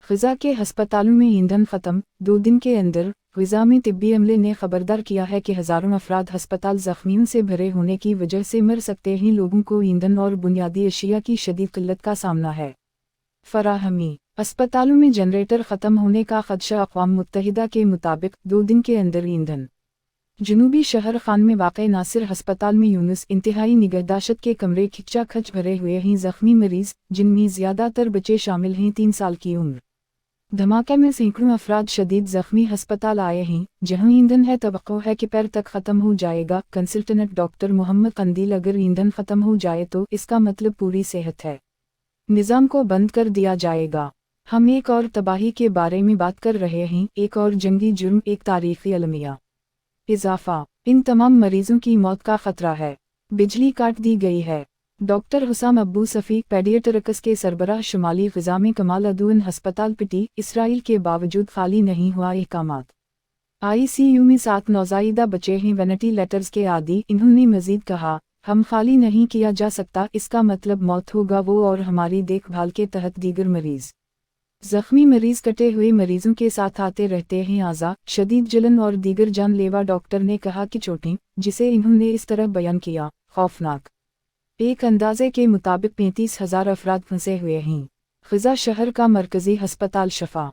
Gaza के हस्पतालों में ईंधन ख़त्म, 2 दिन के अंदर। ग़ज़ा में तिब्बी अमले ने खबरदार किया है कि हज़ारों अफराद हस्पताल ज़ख्मियों से भरे होने की वजह से मर सकते हैं। लोगों को ईंधन और बुनियादी अशिया की शदीद किल्लत का सामना है। फराहमी अस्पतालों में जनरेटर ख़त्म होने का ख़दशा। अक़वाम मुत्तहिदा के मुताबिक 2 दिन के अंदर ईंधन। जनूबी शहर खान में वाक़े नासिर हस्पताल में यूनुस इंतहाई निगहदाश्त के कमरे खिच्चाखच भरे हुए हैं। ज़ख्मी मरीज़, जिनमें ज़्यादातर बच्चे शामिल हैं, 3 साल की उम्र। धमाके में सैकड़ों अफराद शदीद ज़ख्मी हस्पताल आए हैं। जहां ईंधन है, तवक्को है कि पैर तक ख़त्म हो जाएगा। कंसल्टेंट डॉक्टर मोहम्मद कंदील, अगर ईंधन ख़त्म हो जाए तो इसका मतलब पूरी सेहत है, निज़ाम को बंद कर दिया जाएगा। हम एक और तबाही के बारे में बात कर रहे हैं, एक और जंगी जुर्म, एक तारीख़ी अलमिया। इजाफ़ा, इन तमाम मरीज़ों की मौत का ख़तरा है। बिजली काट दी गई है। डॉक्टर हुसाम अब्बू सफ़ी, पेडियाट्रिक्स के सरबराह, शुमाली ग़ज़ा में कमाल अदून हस्पताल पिटी। इसराइल के बावजूद खाली नहीं हुआ अहकामात। ICU में 7 नौज़ायदा बच्चे हैं, वेंटिलेटर्स के आदी। इन्होंने मज़ीद कहा, हम खाली नहीं किया जा सकता, इसका मतलब मौत होगा वो और हमारी देखभाल के तहत दीगर मरीज़। ज़ख्मी मरीज़ कटे हुए मरीज़ों के साथ आते रहते हैं। आज़ा, शदीद जलन और दीगर जानलेवा। डॉक्टर ने कहा कि चोटें, जिसे इन्होंने इस तरह बयान किया, खौफनाक। एक अंदाजे के मुताबिक 35,000 अफराद फंसे हुए हैं। ग़ज़ा शहर का मरकज़ी हस्पताल शफा